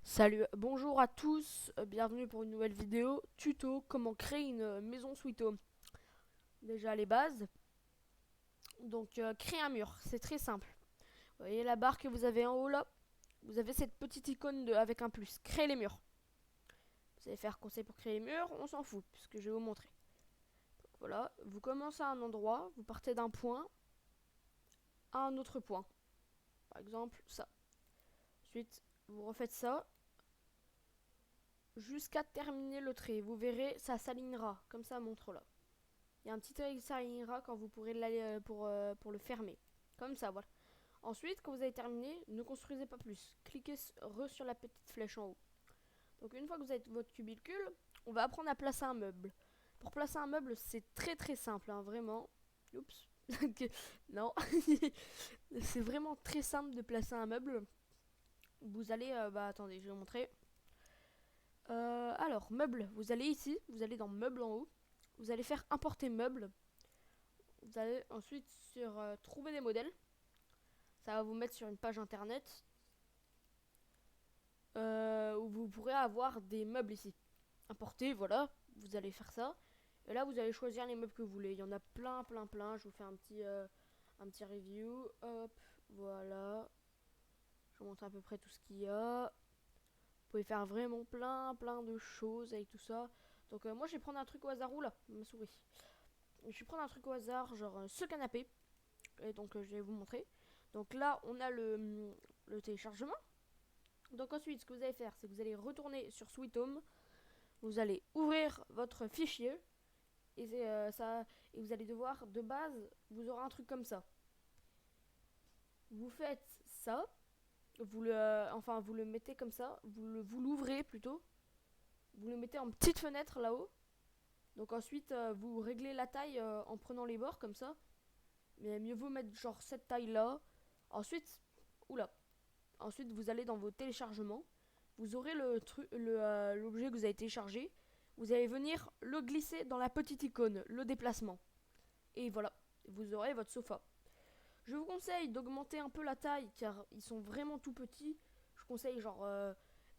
Salut, bonjour à tous, bienvenue pour une nouvelle vidéo tuto comment créer une maison Sweet Home. Déjà les bases, donc créer un mur, c'est très simple. Vous voyez la barre que vous avez en haut là, vous avez cette petite icône avec un plus, créer les murs. Vous allez faire conseil pour créer les murs, on s'en fout puisque je vais vous montrer. Donc, voilà, vous commencez à un endroit, vous partez d'un point à un autre point. Par exemple ça. Ensuite, vous refaites ça jusqu'à terminer le trait. Vous verrez, ça s'alignera, comme ça montre là. Il y a un petit trait qui s'alignera quand vous pourrez l'aller pour le fermer. Comme ça, voilà. Ensuite, quand vous avez terminé, ne construisez pas plus. Cliquez sur la petite flèche en haut. Donc une fois que vous avez votre cubicule, on va apprendre à placer un meuble. Pour placer un meuble, c'est très très simple, hein, vraiment. Oups. Non. C'est vraiment très simple de placer un meuble. Vous allez, attendez, je vais vous montrer. Alors, meuble, vous allez ici, vous allez dans meuble en haut. Vous allez faire importer meuble. Vous allez ensuite sur trouver des modèles. Ça va vous mettre sur une page internet où vous pourrez avoir des meubles ici. Importer, voilà, vous allez faire ça. Et là, vous allez choisir les meubles que vous voulez. Il y en a plein, plein, plein. Je vous fais un petit review. Hop, voilà. Je vous montre à peu près tout ce qu'il y a. Vous pouvez faire vraiment plein, plein de choses avec tout ça. Donc moi, je vais prendre un truc au hasard. Oula, ma souris. Je vais prendre un truc au hasard, genre ce canapé. Et donc, je vais vous montrer. Donc là, on a le téléchargement. Donc ensuite, ce que vous allez faire, c'est que vous allez retourner sur Sweet Home, vous allez ouvrir votre fichier et et vous allez devoir de base, vous aurez un truc comme ça. Vous faites ça, vous le mettez comme ça, vous l'ouvrez plutôt, vous le mettez en petite fenêtre là-haut. Donc ensuite, vous réglez la taille en prenant les bords comme ça. Mais mieux vaut mettre genre cette taille là. Ensuite, oula. Ensuite, vous allez dans vos téléchargements. Vous aurez l'objet que vous avez téléchargé. Vous allez venir le glisser dans la petite icône, le déplacement. Et voilà, vous aurez votre sofa. Je vous conseille d'augmenter un peu la taille car ils sont vraiment tout petits. Je conseille genre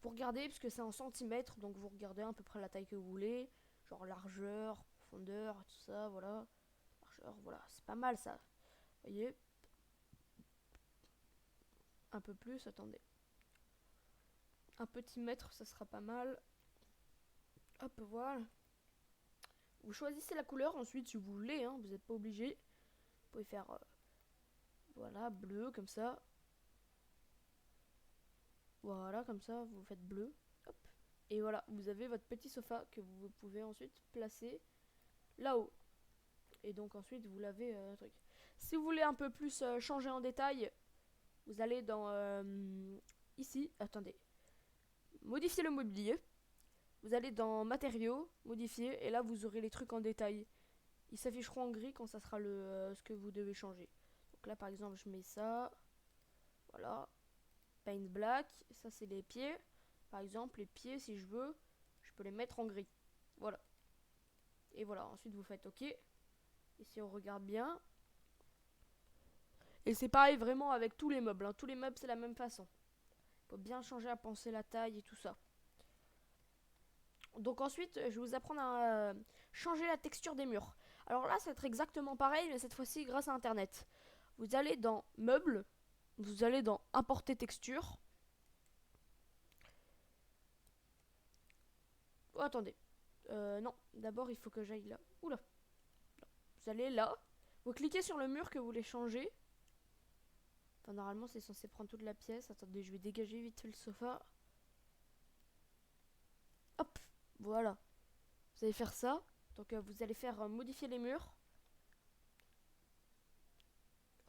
vous regardez parce que c'est en centimètres, donc vous regardez à peu près la taille que vous voulez, genre largeur, profondeur, tout ça, voilà. Largeur, voilà, c'est pas mal ça. Vous voyez, un peu plus, attendez. Un petit mètre, ça sera pas mal. Hop, voilà. Vous choisissez la couleur ensuite si vous voulez, hein, vous n'êtes pas obligé. Vous pouvez faire voilà, bleu comme ça. Voilà, comme ça, vous faites bleu. Hop. Et voilà, vous avez votre petit sofa que vous pouvez ensuite placer là-haut. Et donc ensuite, vous l'avez truc. Si vous voulez un peu plus changer en détail, vous allez dans ici, attendez, modifier le mobilier. Vous allez dans matériaux, modifier, et là vous aurez les trucs en détail. Ils s'afficheront en gris quand ça sera ce que vous devez changer. Donc là par exemple je mets ça, voilà, paint black, ça c'est les pieds. Par exemple les pieds si je veux, je peux les mettre en gris. Voilà. Et voilà, ensuite vous faites OK. Et si on regarde bien, et c'est pareil vraiment avec tous les meubles, hein. Tous les meubles c'est la même façon. Il faut bien changer à penser la taille et tout ça. Donc ensuite, je vais vous apprendre à changer la texture des murs. Alors là, ça va être exactement pareil, mais cette fois-ci grâce à Internet. Vous allez dans Meubles, vous allez dans Importer texture. Oh, attendez. Non, d'abord il faut que j'aille là. Oula. Vous allez là. Vous cliquez sur le mur que vous voulez changer. Enfin, normalement, c'est censé prendre toute la pièce. Attendez, je vais dégager vite fait le sofa. Hop, voilà. Vous allez faire ça. Donc, vous allez faire modifier les murs.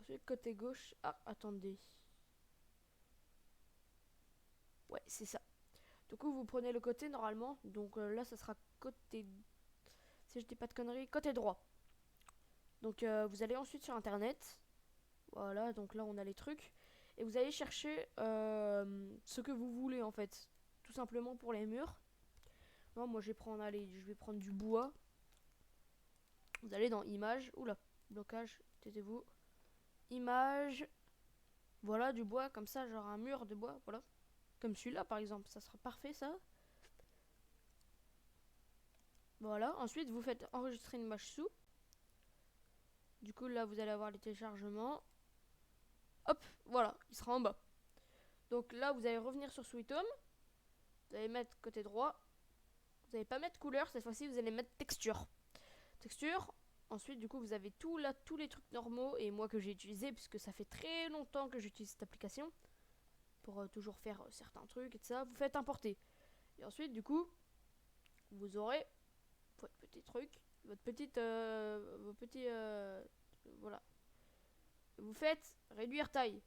Ensuite, côté gauche. Ah, attendez. Ouais, c'est ça. Du coup, vous prenez le côté normalement. Donc là, ça sera côté. Si je dis pas de conneries, côté droit. Donc vous allez ensuite sur internet. Voilà, donc là, on a les trucs. Et vous allez chercher ce que vous voulez en fait. Tout simplement pour les murs. Non, moi, je vais prendre, allez, je vais prendre du bois. Vous allez dans images. Oula, blocage, taisez-vous. Images. Voilà, du bois, comme ça, genre un mur de bois. Voilà. Comme celui-là par exemple, ça sera parfait ça. Voilà, ensuite vous faites enregistrer une image sous. Du coup là vous allez avoir les téléchargements. Hop, voilà, il sera en bas. Donc là vous allez revenir sur Sweet Home. Vous allez mettre côté droit. Vous n'allez pas mettre couleur, cette fois-ci vous allez mettre texture. Texture. Ensuite du coup vous avez tout là, tous les trucs normaux et moi que j'ai utilisé puisque ça fait très longtemps que j'utilise cette application. Pour toujours faire certains trucs et tout ça. Vous faites importer. Et ensuite du coup vous aurez votre petit truc, votre petite, vos petits, voilà. Vous faites réduire taille,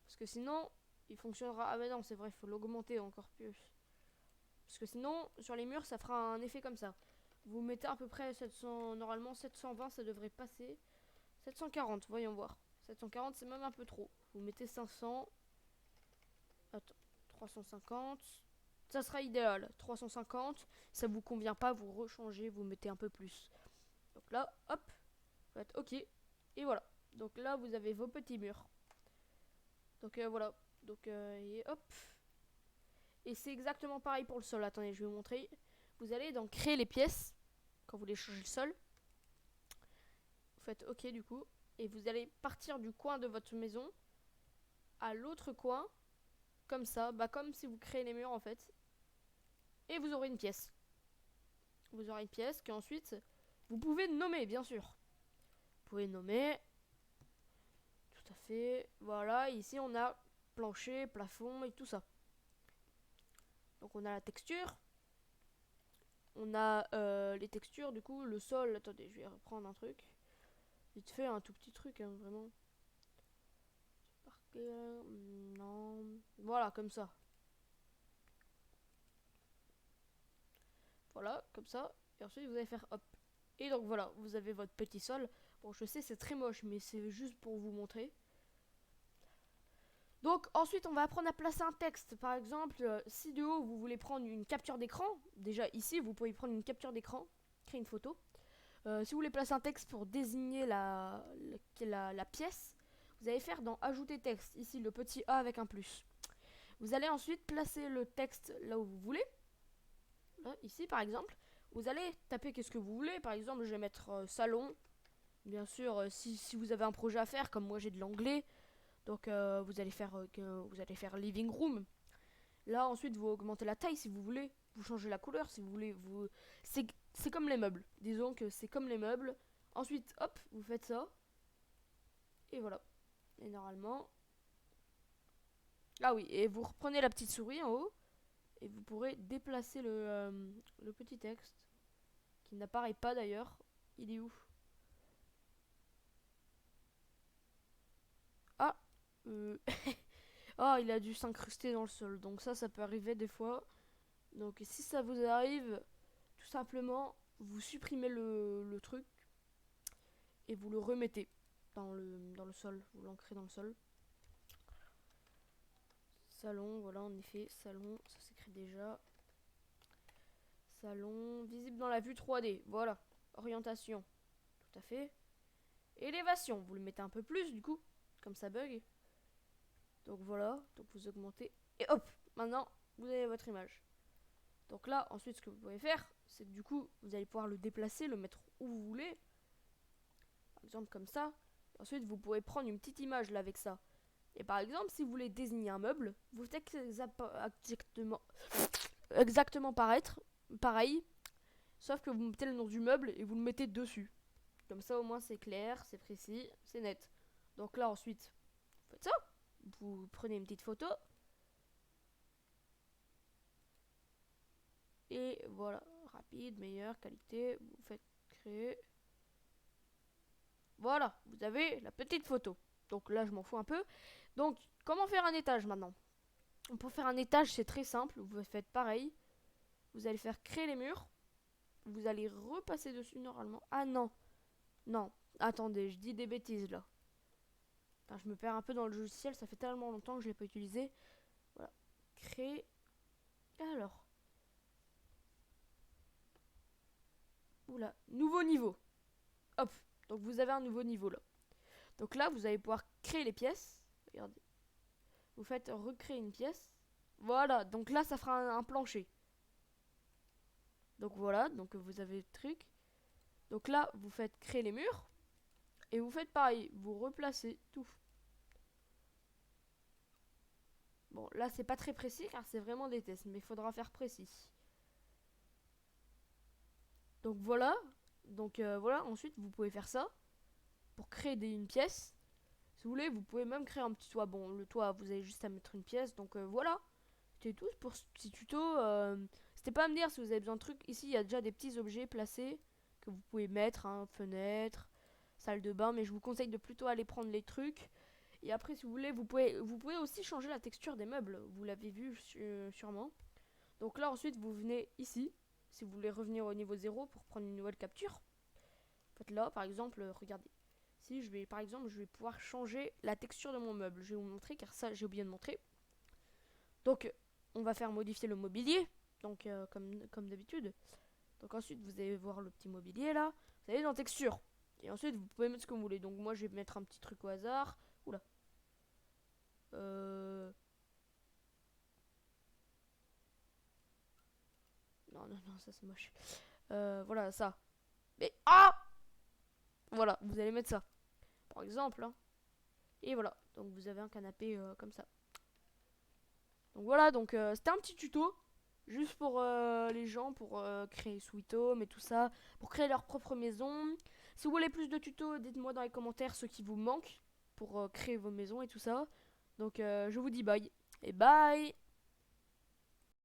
parce que sinon, il fonctionnera. Ah mais non, c'est vrai, il faut l'augmenter encore plus. Parce que sinon, sur les murs, ça fera un effet comme ça. Vous mettez à peu près 700, normalement 720, ça devrait passer. 740, voyons voir. 740, c'est même un peu trop. Vous mettez 500. Attends, 350. Ça sera idéal. 350. Ça vous convient pas, vous rechangez, vous mettez un peu plus. Donc là, hop, vous faites OK. Et voilà. Donc là, vous avez vos petits murs. Donc voilà. Donc et hop. Et c'est exactement pareil pour le sol. Attendez, je vais vous montrer. Vous allez dans créer les pièces. Quand vous voulez changer le sol. Vous faites OK du coup. Et vous allez partir du coin de votre maison à l'autre coin. Comme ça. Bah comme si vous créez les murs en fait. Et vous aurez une pièce. Vous aurez une pièce qu'ensuite vous pouvez nommer bien sûr. Vous pouvez nommer. Tout à fait. Voilà. Ici on a plancher, plafond et tout ça. Donc on a la texture. On a les textures, du coup, le sol. Attendez, je vais reprendre un truc. Vite fait, un tout petit truc, hein, vraiment. Non. Voilà, comme ça. Voilà, comme ça. Et ensuite, vous allez faire hop. Et donc voilà, vous avez votre petit sol. Bon, je sais, c'est très moche, mais c'est juste pour vous montrer. Donc ensuite on va apprendre à placer un texte. Par exemple, si de haut vous voulez prendre une capture d'écran, déjà ici vous pouvez prendre une capture d'écran, créer une photo. Si vous voulez placer un texte pour désigner la pièce, vous allez faire dans ajouter texte, ici le petit A avec un plus. Vous allez ensuite placer le texte là où vous voulez. Là, ici par exemple, vous allez taper qu'est-ce que vous voulez. Par exemple je vais mettre salon. Bien sûr si vous avez un projet à faire, comme moi j'ai de l'anglais. Donc vous allez faire living room. Là ensuite vous augmentez la taille si vous voulez. Vous changez la couleur si vous voulez. C'est comme les meubles. Disons que c'est comme les meubles. Ensuite hop vous faites ça. Et voilà. Et normalement. Ah oui, et vous reprenez la petite souris en haut. Et vous pourrez déplacer le petit texte. Qui n'apparaît pas d'ailleurs. Il est où? Ah oh, il a dû s'incruster dans le sol. Donc ça peut arriver des fois. Donc si ça vous arrive, tout simplement, vous supprimez le truc et vous le remettez dans le sol. Vous l'ancrez dans le sol. Salon, voilà, en effet, salon, ça s'écrit déjà. Salon, visible dans la vue 3D, voilà. Orientation, tout à fait. Élévation, vous le mettez un peu plus du coup, comme ça bug. Donc voilà, donc vous augmentez. Et hop, maintenant, vous avez votre image. Donc là, ensuite, ce que vous pouvez faire, c'est que du coup, vous allez pouvoir le déplacer, le mettre où vous voulez. Par exemple, comme ça. Ensuite, vous pourrez prendre une petite image là avec ça. Et par exemple, si vous voulez désigner un meuble, vous faites exactement pareil. Sauf que vous mettez le nom du meuble et vous le mettez dessus. Comme ça, au moins, c'est clair, c'est précis, c'est net. Donc là, ensuite, vous faites ça. Vous prenez une petite photo. Et voilà, rapide, meilleure qualité, vous faites créer. Voilà, vous avez la petite photo. Donc là, je m'en fous un peu. Donc, comment faire un étage maintenant? Pour faire un étage, c'est très simple. Vous faites pareil. Vous allez faire créer les murs. Vous allez repasser dessus normalement. Ah non. Non. Attendez, je dis des bêtises là. Putain, je me perds un peu dans le logiciel. Ça fait tellement longtemps que je ne l'ai pas utilisé. Voilà. Créer. Alors. Oula. Nouveau niveau. Hop. Donc vous avez un nouveau niveau là. Donc là, vous allez pouvoir créer les pièces. Regardez. Vous faites recréer une pièce. Voilà, donc là ça fera un plancher. Donc voilà, donc vous avez le truc. Donc là, vous faites créer les murs. Et vous faites pareil, vous replacez tout. Bon, là c'est pas très précis car c'est vraiment des tests, mais il faudra faire précis. Donc voilà, voilà, ensuite vous pouvez faire ça pour créer une pièce. Si vous voulez, vous pouvez même créer un petit toit. Bon, le toit, vous avez juste à mettre une pièce. Donc voilà, c'était tout pour ce petit tuto. N'hésitez pas à me dire si vous avez besoin de trucs. Ici, il y a déjà des petits objets placés que vous pouvez mettre, hein, fenêtre, salle de bain. Mais je vous conseille de plutôt aller prendre les trucs. Et après, si vous voulez, vous pouvez aussi changer la texture des meubles. Vous l'avez vu sûrement. Donc là, ensuite, vous venez ici. Si vous voulez revenir au niveau 0 pour prendre une nouvelle capture. Faites là, par exemple, regardez. Si je vais, par exemple, je vais pouvoir changer la texture de mon meuble. Je vais vous montrer, car ça, j'ai oublié de montrer. Donc, on va faire modifier le mobilier. Donc, comme d'habitude. Donc ensuite, vous allez voir le petit mobilier là. Vous allez dans texture. Et ensuite, vous pouvez mettre ce que vous voulez. Donc moi, je vais mettre un petit truc au hasard. Oula. Non, non, non, ça c'est moche. Voilà, ça. Mais... Ah! Voilà, vous allez mettre ça. Par exemple. Hein. Et voilà. Donc vous avez un canapé comme ça. Donc voilà, donc c'était un petit tuto. Juste pour les gens, pour créer Sweet Home et tout ça. Pour créer leur propre maison. Si vous voulez plus de tutos, dites-moi dans les commentaires ce qui vous manque. Pour créer vos maisons et tout ça. Donc je vous dis bye. Et bye!